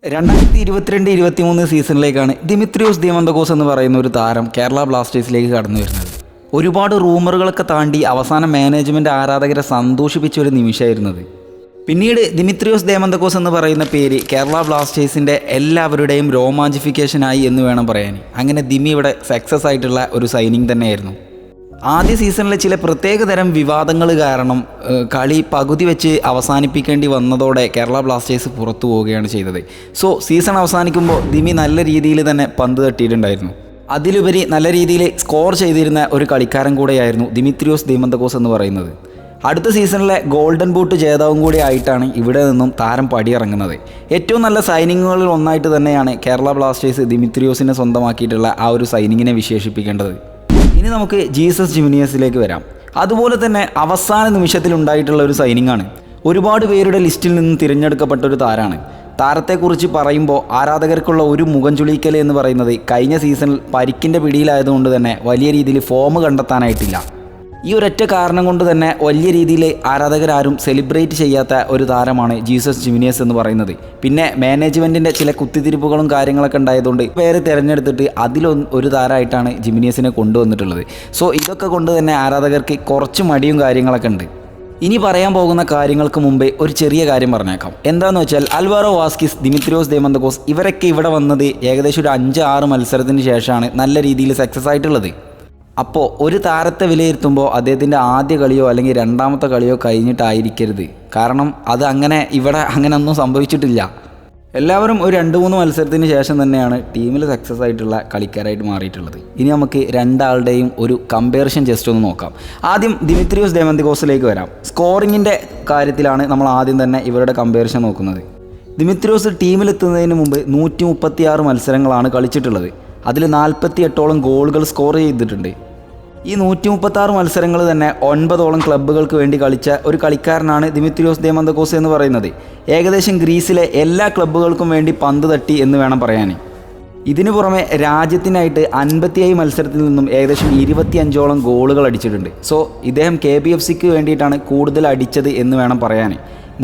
2022-23 സീസണിലേക്കാണ് ദിമിത്രിയോസ് ദിയമന്തകോസ് എന്ന് പറയുന്ന ഒരു താരം കേരള ബ്ലാസ്റ്റേഴ്സിലേക്ക് കടന്നു വരുന്നത്. ഒരുപാട് റൂമറുകളൊക്കെ താണ്ടി അവസാനം മാനേജ്മെൻറ്റ് ആരാധകരെ സന്തോഷിപ്പിച്ച ഒരു നിമിഷമായിരുന്നത്. പിന്നീട് ദിമിത്രിയോസ് ദിയമന്തകോസ് എന്ന് പറയുന്ന പേര് കേരള ബ്ലാസ്റ്റേഴ്സിൻ്റെ എല്ലാവരുടെയും രോമാഞ്ചിഫിക്കേഷനായി എന്ന് വേണം പറയാൻ. അങ്ങനെ ദിമി ഇവിടെ സക്സസ് ആയിട്ടുള്ള ഒരു സൈനിങ് തന്നെയായിരുന്നു. ആദ്യ സീസണിലെ ചില പ്രത്യേക തരം വിവാദങ്ങൾ കാരണം കളി പകുതി വെച്ച് അവസാനിപ്പിക്കേണ്ടി വന്നതോടെ കേരള ബ്ലാസ്റ്റേഴ്സ് പുറത്തു പോവുകയാണ് ചെയ്തത്. സോ സീസൺ അവസാനിക്കുമ്പോൾ ദിമി നല്ല രീതിയിൽ തന്നെ പന്ത് തട്ടിയിട്ടുണ്ടായിരുന്നു. അതിലുപരി നല്ല രീതിയിൽ സ്കോർ ചെയ്തിരുന്ന ഒരു കളിക്കാരൻ കൂടെയായിരുന്നു ദിമിത്രിയോസ് ദിയമന്തകോസ് എന്ന് പറയുന്നത്. അടുത്ത സീസണിലെ ഗോൾഡൻ ബൂട്ട് ജേതാവും കൂടി ആയിട്ടാണ് ഇവിടെ നിന്നും താരം പടിയിറങ്ങുന്നത്. ഏറ്റവും നല്ല സൈനിങ്ങുകളിൽ ഒന്നായിട്ട് തന്നെയാണ് കേരള ബ്ലാസ്റ്റേഴ്സ് ദിമിത്രിയോസിനെ സ്വന്തമാക്കിയിട്ടുള്ള ആ ഒരു സൈനിങ്ങിനെ വിശേഷിപ്പിക്കേണ്ടത്. ഇനി നമുക്ക് ജീസസ് ജിമിനിയസിലേക്ക് വരാം. അതുപോലെ തന്നെ അവസാന നിമിഷത്തിൽ ഉണ്ടായിട്ടുള്ള ഒരു സൈനിങ്ങാണ്. ഒരുപാട് പേരുടെ ലിസ്റ്റിൽ നിന്ന് തിരഞ്ഞെടുക്കപ്പെട്ട ഒരു താരമാണ്. താരത്തെക്കുറിച്ച് പറയുമ്പോൾ ആരാധകർക്കുള്ള ഒരു മുഖം ചുളിക്കൽ എന്ന് പറയുന്നത് കഴിഞ്ഞ സീസണിൽ പരിക്കിൻ്റെ പിടിയിലായതുകൊണ്ട് തന്നെ വലിയ രീതിയിൽ ഫോം കണ്ടെത്താനായിട്ടില്ല. ഈ ഒരൊറ്റ കാരണം കൊണ്ട് തന്നെ വലിയ രീതിയിൽ ആരാധകരാരും സെലിബ്രേറ്റ് ചെയ്യാത്ത ഒരു താരമാണ് ജീസസ് ജിമിനിയസ് എന്ന് പറയുന്നത്. പിന്നെ മാനേജ്മെൻറ്റിൻ്റെ ചില കുത്തിത്തിരിപ്പുകളും കാര്യങ്ങളൊക്കെ ഉണ്ടായതുകൊണ്ട് പേര് തിരഞ്ഞെടുത്തിട്ട് അതിലൊരു താരമായിട്ടാണ് ജിമിനിയസിനെ കൊണ്ടുവന്നിട്ടുള്ളത്. സോ ഇതൊക്കെ കൊണ്ട് തന്നെ ആരാധകർക്ക് കുറച്ച് മടിയും കാര്യങ്ങളൊക്കെ ഉണ്ട്. ഇനി പറയാൻ പോകുന്ന കാര്യങ്ങൾക്ക് മുമ്പേ ഒരു ചെറിയ കാര്യം പറഞ്ഞേക്കാം. എന്താണെന്ന് വെച്ചാൽ അൽവാരോ വാസ്കിസ്, ദിമിത്രിയോസ് ദിയമന്തകോസ് ഇവരൊക്കെ ഇവിടെ വന്നത് ഏകദേശം ഒരു 5-6 മത്സരത്തിന് ശേഷമാണ് നല്ല രീതിയിൽ സക്സസ് ആയിട്ടുള്ളത്. അപ്പോൾ ഒരു താരത്തെ വിലയിരുത്തുമ്പോൾ അദ്ദേഹത്തിൻ്റെ ആദ്യ കളിയോ അല്ലെങ്കിൽ രണ്ടാമത്തെ കളിയോ കഴിഞ്ഞിട്ടായിരിക്കരുത്. കാരണം അത് ഇവിടെ ഒന്നും സംഭവിച്ചിട്ടില്ല. എല്ലാവരും ഒരു 2-3 മത്സരത്തിന് ശേഷം തന്നെയാണ് ടീമിൽ സക്സസ് ആയിട്ടുള്ള കളിക്കാരായിട്ട് മാറിയിട്ടുള്ളത്. ഇനി നമുക്ക് രണ്ടാളുടെയും ഒരു കമ്പാരിസൺ ജസ്റ്റ് ഒന്ന് നോക്കാം. ആദ്യം ദിമിത്രിയോസ് ദിയമന്തകോസിലേക്ക് വരാം. സ്കോറിങ്ങിൻ്റെ കാര്യത്തിലാണ് നമ്മൾ ആദ്യം തന്നെ ഇവരുടെ കമ്പാരിസൺ നോക്കുന്നത്. ദിമിത്രിയോസ് ടീമിലെത്തുന്നതിന് മുമ്പ് 136 മത്സരങ്ങളാണ് കളിച്ചിട്ടുള്ളത്. അതിൽ 48ഓളം ഗോളുകൾ സ്കോർ ചെയ്തിട്ടുണ്ട്. ഈ 136 മത്സരങ്ങൾ തന്നെ 9ഓളം ക്ലബ്ബുകൾക്ക് വേണ്ടി കളിച്ച ഒരു കളിക്കാരനാണ് ദിമിത്രിയോസ് ദിയമന്തകോസ് എന്ന് പറയുന്നത്. ഏകദേശം ഗ്രീസിലെ എല്ലാ ക്ലബ്ബുകൾക്കും വേണ്ടി പന്ത് തട്ടി എന്ന് വേണം പറയാൻ. ഇതിനു പുറമെ രാജ്യത്തിനായിട്ട് 57 മത്സരത്തിൽ നിന്നും ഏകദേശം 25ഓളം ഗോളുകൾ അടിച്ചിട്ടുണ്ട്. സോ ഇദ്ദേഹം KBFCക്ക് വേണ്ടിയിട്ടാണ് കൂടുതൽ അടിച്ചത് എന്ന് വേണം പറയാൻ.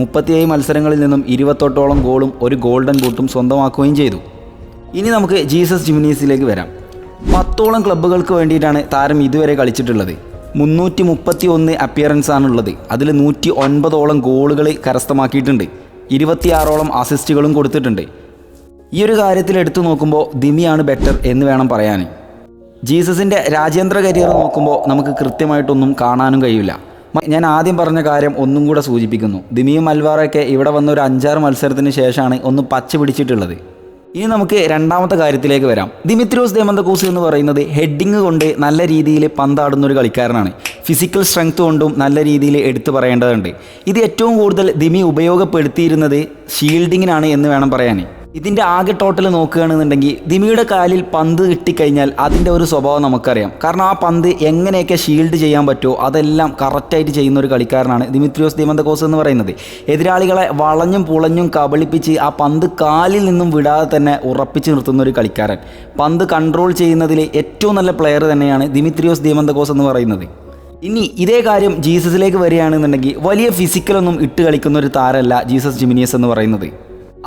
37 മത്സരങ്ങളിൽ നിന്നും 28ഓളം ഗോളും ഒരു ഗോൾഡൻ ബൂട്ടും സ്വന്തമാക്കുകയും ചെയ്തു. ഇനി നമുക്ക് ജീസസ് ജിമിനിയസിലേക്ക് വരാം. 10ഓളം ക്ലബ്ബുകൾക്ക് വേണ്ടിയിട്ടാണ് താരം ഇതുവരെ കളിച്ചിട്ടുള്ളത്. 331 അപ്പിയറൻസ് ആണുള്ളത്. അതിൽ 109ഓളം ഗോളുകൾ കരസ്ഥമാക്കിയിട്ടുണ്ട്. 26ഓളം അസിസ്റ്റുകളും കൊടുത്തിട്ടുണ്ട്. ഈ ഒരു കാര്യത്തിൽ എടുത്തു നോക്കുമ്പോൾ ദിമിയാണ് ബെറ്റർ എന്ന് വേണം പറയാൻ. ജീസസിൻ്റെ രാജ്യാന്തര കരിയർ നോക്കുമ്പോൾ നമുക്ക് കൃത്യമായിട്ടൊന്നും കാണാനും കഴിയില്ല. ഞാൻ ആദ്യം പറഞ്ഞ കാര്യം ഒന്നും കൂടെ സൂചിപ്പിക്കുന്നു. ദിമിയും അൽവാറൊക്കെ ഇവിടെ വന്ന ഒരു 5-6 മത്സരത്തിന് ശേഷമാണ് ഒന്ന് പച്ച പിടിച്ചിട്ടുള്ളത്. ഇനി നമുക്ക് രണ്ടാമത്തെ കാര്യത്തിലേക്ക് വരാം. ദിമിത്രിയോസ് ദിയമന്തകോസ് എന്ന് പറയുന്നത് ഹെഡിങ് കൊണ്ട് നല്ല രീതിയിൽ പന്താടുന്ന ഒരു കളിക്കാരനാണ്. ഫിസിക്കൽ സ്ട്രെങ്ത് കൊണ്ടും നല്ല രീതിയിൽ എടുത്തു പറയേണ്ടതുണ്ട്. ഇത് ഏറ്റവും കൂടുതൽ ദിമി ഉപയോഗപ്പെടുത്തിയിരുന്നത് ഷീൽഡിങ്ങിനാണ് എന്ന് വേണം പറയാൻ. ഇതിൻ്റെ ആകെ ടോട്ടൽ നോക്കുകയാണെന്നുണ്ടെങ്കിൽ ദിമിയുടെ കാലിൽ പന്ത് കിട്ടിക്കഴിഞ്ഞാൽ അതിൻ്റെ ഒരു സ്വഭാവം നമുക്കറിയാം. കാരണം ആ പന്ത് എങ്ങനെയൊക്കെ ഷീൽഡ് ചെയ്യാൻ പറ്റുമോ അതെല്ലാം കറക്റ്റായിട്ട് ചെയ്യുന്ന ഒരു കളിക്കാരനാണ് ദിമിത്രിയോസ് ദിയമന്തകോസ് എന്ന് പറയുന്നത്. എതിരാളികളെ വളഞ്ഞും പുളഞ്ഞും കബളിപ്പിച്ച് ആ പന്ത് കാലിൽ നിന്നും വിടാതെ തന്നെ ഉറപ്പിച്ച് നിർത്തുന്ന ഒരു കളിക്കാരൻ. പന്ത് കൺട്രോൾ ചെയ്യുന്നതിൽ ഏറ്റവും നല്ല പ്ലെയർ തന്നെയാണ് ദിമിത്രിയോസ് ദിയമന്തകോസ് എന്ന് പറയുന്നത്. ഇനി ഇതേ കാര്യം ജീസസിലേക്ക് വരികയാണെന്നുണ്ടെങ്കിൽ വലിയ ഫിസിക്കലൊന്നും ഇട്ട് കളിക്കുന്ന ഒരു താരമല്ല ജീസസ് ജിമിനിയസ് എന്ന് പറയുന്നത്.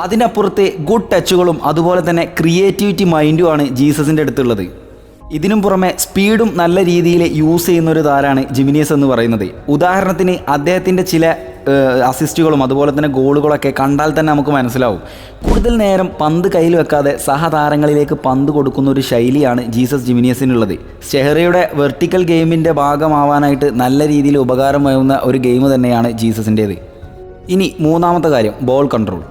അതിനപ്പുറത്ത് ഗുഡ് ടച്ചുകളും അതുപോലെ തന്നെ ക്രിയേറ്റിവിറ്റി മൈൻഡുമാണ് ജീസസിൻ്റെ അടുത്തുള്ളത്. ഇതിനും പുറമെ സ്പീഡും നല്ല രീതിയിൽ യൂസ് ചെയ്യുന്ന ഒരു താരമാണ് ജിമിനിയസ് എന്ന് പറയുന്നത്. ഉദാഹരണത്തിന് അദ്ദേഹത്തിൻ്റെ ചില അസിസ്റ്റുകളും അതുപോലെ തന്നെ ഗോളുകളൊക്കെ കണ്ടാൽ തന്നെ നമുക്ക് മനസ്സിലാവും. കൂടുതൽ നേരം പന്ത് കയ്യിൽ വെക്കാതെ സഹതാരങ്ങളിലേക്ക് പന്ത് കൊടുക്കുന്ന ഒരു ശൈലിയാണ് ജീസസ് ജിമിനിയസിനുള്ളത്. ഷെഹറയുടെ വെർട്ടിക്കൽ ഗെയിമിൻ്റെ ഭാഗമാവാനായിട്ട് നല്ല രീതിയിൽ ഉപകാരമാവുന്ന ഒരു ഗെയിം തന്നെയാണ് ജീസസിൻ്റേത്. ഇനി മൂന്നാമത്തെ കാര്യം ബോൾ കൺട്രോൾ.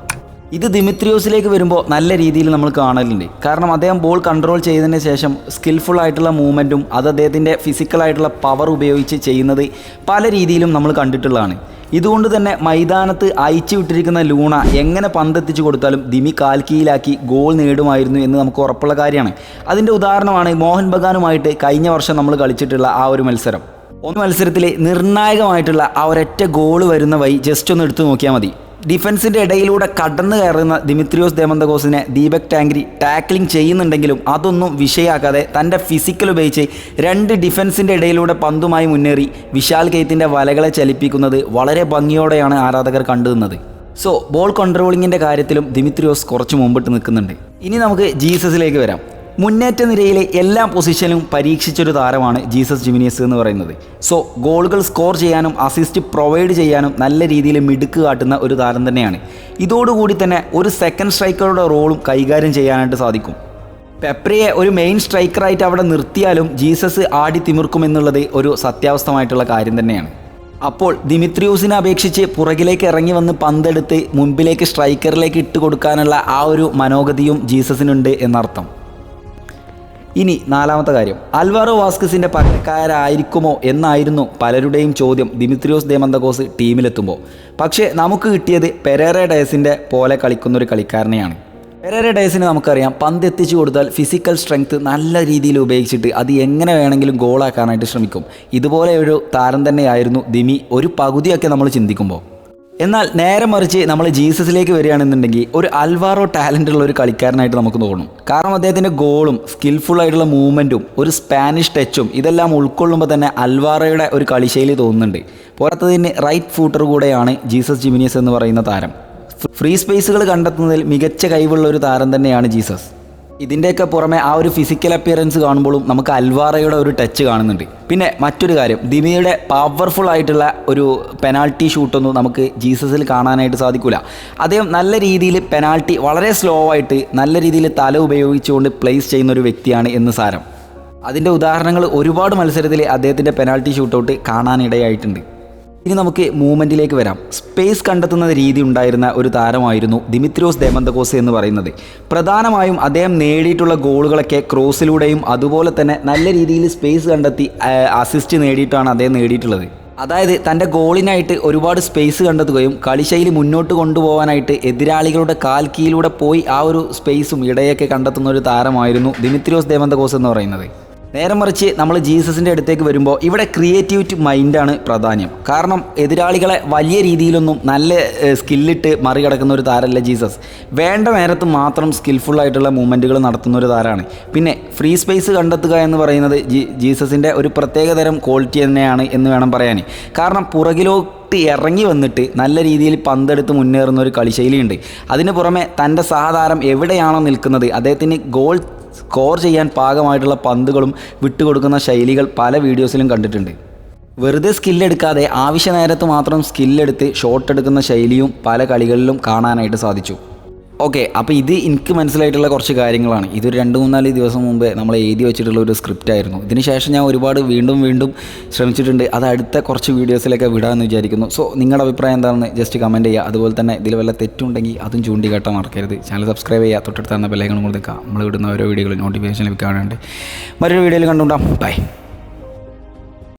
ഇത് ദിമിത്രിയോസിലേക്ക് വരുമ്പോൾ നല്ല രീതിയിൽ നമ്മൾ കാണലുണ്ട്. കാരണം അദ്ദേഹം ബോൾ കൺട്രോൾ ചെയ്തതിന് ശേഷം സ്കിൽഫുൾ ആയിട്ടുള്ള മൂവ്മെൻറ്റും അത് അദ്ദേഹത്തിൻ്റെ ഫിസിക്കലായിട്ടുള്ള പവർ ഉപയോഗിച്ച് ചെയ്യുന്നത് പല രീതിയിലും നമ്മൾ കണ്ടിട്ടുള്ളതാണ്. ഇതുകൊണ്ട് തന്നെ മൈതാനത്ത് അയച്ചു വിട്ടിരിക്കുന്ന ലൂണ എങ്ങനെ പന്തെത്തിച്ചു കൊടുത്താലും ദിമി കാൽക്കീയിലാക്കി ഗോൾ നേടുമായിരുന്നു എന്ന് നമുക്ക് ഉറപ്പുള്ള കാര്യമാണ്. അതിൻ്റെ ഉദാഹരണമാണ് മോഹൻ ബഗാനുമായിട്ട് കഴിഞ്ഞ വർഷം നമ്മൾ കളിച്ചിട്ടുള്ള ആ ഒരു മത്സരം. മത്സരത്തിൽ നിർണായകമായിട്ടുള്ള ആ ഒരൊറ്റ ഗോൾ വരുന്ന വഴി ജസ്റ്റ് ഒന്ന് എടുത്തു നോക്കിയാൽ മതി. ഡിഫൻസിൻ്റെ ഇടയിലൂടെ കടന്നു കയറുന്ന ദിമിത്രിയോസ് ദിയമന്തകോസിനെ ദീപക് ടാങ്കരി ടാക്ലിംഗ് ചെയ്യുന്നുണ്ടെങ്കിലും അതൊന്നും വിഷയമാക്കാതെ തൻ്റെ ഫിസിക്കൽ ഉപയോഗിച്ച് 2 ഡിഫൻസിൻ്റെ ഇടയിലൂടെ പന്തുമായി മുന്നേറി വിശാൽ കെയ്ത്തിൻ്റെ വലകളെ ചലിപ്പിക്കുന്നത് വളരെ ഭംഗിയോടെയാണ് ആരാധകർ കണ്ടുനിന്നത്. സോ ബോൾ കൺട്രോളിങ്ങിൻ്റെ കാര്യത്തിലും ദിമിത്രിയോസ് കുറച്ച് മുമ്പിട്ട് നിൽക്കുന്നുണ്ട്. ഇനി നമുക്ക് ജീസസിലേക്ക് വരാം. മുന്നേറ്റ നിരയിലെ എല്ലാ പൊസിഷനിലും പരീക്ഷിച്ചൊരു താരമാണ് ജീസസ് ജിമിനിയസ് എന്ന് പറയുന്നത്. സോ ഗോളുകൾ സ്കോർ ചെയ്യാനും അസിസ്റ്റ് പ്രൊവൈഡ് ചെയ്യാനും നല്ല രീതിയിൽ മിടുക്ക് കാട്ടുന്ന ഒരു താരം തന്നെയാണ്. ഇതോടുകൂടി തന്നെ ഒരു സെക്കൻഡ് സ്ട്രൈക്കറുടെ റോളും കൈകാര്യം ചെയ്യാനായിട്ട് സാധിക്കും. പെപ്രയെ ഒരു മെയിൻ സ്ട്രൈക്കറായിട്ട് അവിടെ നിർത്തിയാലും ജീസസ് ആടി തിമിർക്കുമെന്നുള്ളത് ഒരു സത്യാവസ്ഥമായിട്ടുള്ള കാര്യം തന്നെയാണ്. അപ്പോൾ ദിമിത്രിയോസിനെ അപേക്ഷിച്ച് പുറകിലേക്ക് ഇറങ്ങി വന്ന് പന്തെടുത്ത് മുൻപിലേക്ക് സ്ട്രൈക്കറിലേക്ക് ഇട്ട് കൊടുക്കാനുള്ള ആ ഒരു മനോഗതിയും ജീസസിനുണ്ട് എന്നർത്ഥം. ഇനി നാലാമത്തെ കാര്യം, അൽവാറോ വാസ്കസിൻ്റെ പകരക്കാരായിരിക്കുമോ എന്നായിരുന്നു പലരുടെയും ചോദ്യം ദിമിത്രിയോസ് ദേമന്തഗോസ് ടീമിലെത്തുമ്പോൾ. പക്ഷേ നമുക്ക് കിട്ടിയത് പെരേറ ഡയസിൻ്റെ പോലെ കളിക്കുന്നൊരു കളിക്കാരനെയാണ്. പെരേറ ഡയസിന് നമുക്കറിയാം, പന്ത് എത്തിച്ചു കൊടുത്താൽ ഫിസിക്കൽ സ്ട്രെങ്ത് നല്ല രീതിയിൽ ഉപയോഗിച്ചിട്ട് അത് എങ്ങനെ വേണമെങ്കിലും ഗോളാക്കാനായിട്ട് ശ്രമിക്കും. ഇതുപോലെ ഒരു താരം തന്നെയായിരുന്നു ദിമി ഒരു പകുതിയൊക്കെ നമ്മൾ ചിന്തിക്കുമ്പോൾ. എന്നാൽ നേരെ മറിച്ച് നമ്മൾ ജീസസിലേക്ക് വരികയാണെന്നുണ്ടെങ്കിൽ ഒരു അൽവാറോ ടാലൻ്റ് ഉള്ള ഒരു കളിക്കാരനായിട്ട് നമുക്ക് തോന്നും. കാരണം അദ്ദേഹത്തിൻ്റെ ഗോളും സ്കിൽഫുൾ ആയിട്ടുള്ള മൂവ്മെൻറ്റും ഒരു സ്പാനിഷ് ടച്ചും ഇതെല്ലാം ഉൾക്കൊള്ളുമ്പോൾ തന്നെ അൽവാറോയുടെ ഒരു കളിശൈലി തോന്നുന്നുണ്ട്. പോരാത്തതിന് റൈറ്റ് ഫൂട്ടർ കൂടെയാണ് ജീസസ് ജിമിനിയസ് എന്ന് പറയുന്ന താരം. ഫ്രീ സ്പേസുകൾ കണ്ടെത്തുന്നതിൽ മികച്ച കഴിവുള്ള ഒരു താരം തന്നെയാണ് ജീസസ്. ഇതിൻ്റെയൊക്കെ പുറമെ ആ ഒരു ഫിസിക്കൽ അപ്പിയറൻസ് കാണുമ്പോഴും നമുക്ക് അൽവാറയുടെ ഒരു ടച്ച് കാണുന്നുണ്ട്. പിന്നെ മറ്റൊരു കാര്യം, ദിമിയുടെ പവർഫുൾ ആയിട്ടുള്ള ഒരു പെനാൾട്ടി ഷൂട്ടൊന്നും നമുക്ക് ജീസസിൽ കാണാനായിട്ട് സാധിക്കില്ല. അദ്ദേഹം നല്ല രീതിയിൽ പെനാൾട്ടി വളരെ സ്ലോ ആയിട്ട് നല്ല രീതിയിൽ തല ഉപയോഗിച്ചുകൊണ്ട് പ്ലേസ് ചെയ്യുന്ന ഒരു വ്യക്തിയാണ് എന്ന് സാരം. അതിൻ്റെ ഉദാഹരണങ്ങൾ ഒരുപാട് മത്സരത്തിൽ അദ്ദേഹത്തിൻ്റെ പെനാൾട്ടി ഷൂട്ടൗട്ട് കാണാനിടയായിട്ടുണ്ട്. ഇനി നമുക്ക് മൂവ്മെൻറ്റിലേക്ക് വരാം. സ്പേസ് കണ്ടെത്തുന്ന രീതി ഉണ്ടായിരുന്ന ഒരു താരമായിരുന്നു ദിമിത്രിയോസ് ദേമന്തഗോസ് എന്ന് പറയുന്നത്. പ്രധാനമായും അദ്ദേഹം നേടിയിട്ടുള്ള ഗോളുകളൊക്കെ ക്രോസിലൂടെയും അതുപോലെ തന്നെ നല്ല രീതിയിൽ സ്പേസ് കണ്ടെത്തി അസിസ്റ്റ് നേടിയിട്ടാണ് അദ്ദേഹം നേടിയിട്ടുള്ളത്. അതായത് തൻ്റെ ഗോളിനായിട്ട് ഒരുപാട് സ്പേസ് കണ്ടെത്തുകയും കളിശൈലി മുന്നോട്ട് കൊണ്ടുപോകാനായിട്ട് എതിരാളികളുടെ കാൽ കീഴിലൂടെ പോയി ആ ഒരു സ്പേസും ഇടയൊക്കെ കണ്ടെത്തുന്ന ഒരു താരമായിരുന്നു ദിമിത്രിയോസ് ദേമന്തഗോസ് എന്ന് പറയുന്നത്. നേരെ മറിച്ച് നമ്മൾ ജീസസിൻ്റെ അടുത്തേക്ക് വരുമ്പോൾ ഇവിടെ ക്രിയേറ്റിവിറ്റി മൈൻഡാണ് പ്രാധാന്യം. കാരണം എതിരാളികളെ വലിയ രീതിയിലൊന്നും നല്ല സ്കില്ലിട്ട് മറികടക്കുന്ന ഒരു താരമല്ല ജീസസ്. വേണ്ട നേരത്ത് മാത്രം സ്കിൽഫുള്ളായിട്ടുള്ള മൂവ്മെൻറ്റുകൾ നടത്തുന്ന ഒരു താരമാണ്. പിന്നെ ഫ്രീ സ്പേസ് കണ്ടെത്തുക എന്ന് പറയുന്നത് ജീസസിൻ്റെ ഒരു പ്രത്യേകതരം ക്വാളിറ്റി തന്നെയാണ് എന്ന് വേണം പറയാൻ. കാരണം പുറകിലോട്ട് ഇറങ്ങി വന്നിട്ട് നല്ല രീതിയിൽ പന്തെടുത്ത് മുന്നേറുന്ന ഒരു കളിശൈലിയുണ്ട്. അതിന് പുറമെ തൻ്റെ സഹതാരം എവിടെയാണോ നിൽക്കുന്നത് അദ്ദേഹത്തിന് ഗോൾ സ്കോർ ചെയ്യാൻ പാകമായിട്ടുള്ള പന്തുകളും വിട്ടുകൊടുക്കുന്ന ശൈലികൾ പല വീഡിയോസിലും കണ്ടിട്ടുണ്ട്. വെറുതെ സ്കില്ലെടുക്കാതെ ആവശ്യ നേരത്ത് മാത്രം സ്കില്ലെടുത്ത് ഷോട്ട് എടുക്കുന്ന ശൈലിയും പല കളികളിലും കാണാനായിട്ട് സാധിച്ചു. ഓക്കെ, അപ്പോൾ ഇത് എനിക്ക് മനസ്സിലായിട്ടുള്ള കുറച്ച് കാര്യങ്ങളാണ്. ഇതൊരു 2-3 ദിവസം മുമ്പേ നമ്മൾ എഴുതി വെച്ചിട്ടുള്ള ഒരു സ്ക്രിപ്റ്റ് ആയിരുന്നു. ഇതിന് ശേഷം ഞാൻ ഒരുപാട് വീണ്ടും ശ്രമിച്ചിട്ടുണ്ട്. അത് അടുത്ത കുറച്ച് വീഡിയോസിലൊക്കെ വിടാമെന്ന് വിചാരിക്കുന്നു. സോ നിങ്ങളുടെ അഭിപ്രായം എന്താണെന്ന് ജസ്റ്റ് കമൻറ്റ് ചെയ്യുക. അതുപോലെ തന്നെ ഇതിൽ വല്ല തെറ്റുണ്ടെങ്കിൽ അതും ചൂണ്ടിക്കാട്ടാൻ മറക്കരുത്. ചാനൽ സബ്സ്ക്രൈബ് ചെയ്യുക, തൊട്ടടുത്ത് തന്ന ബെല്ലൈക്കൺ കൊടുക്കുക. നമ്മൾ വിടുന്ന ഓരോ വീഡിയോകളും നോട്ടിഫിക്കേഷൻ ലഭിക്കാറുണ്ട്. മറ്റൊരു വീഡിയോയിൽ കണ്ടുകൊണ്ടാം. ബൈ.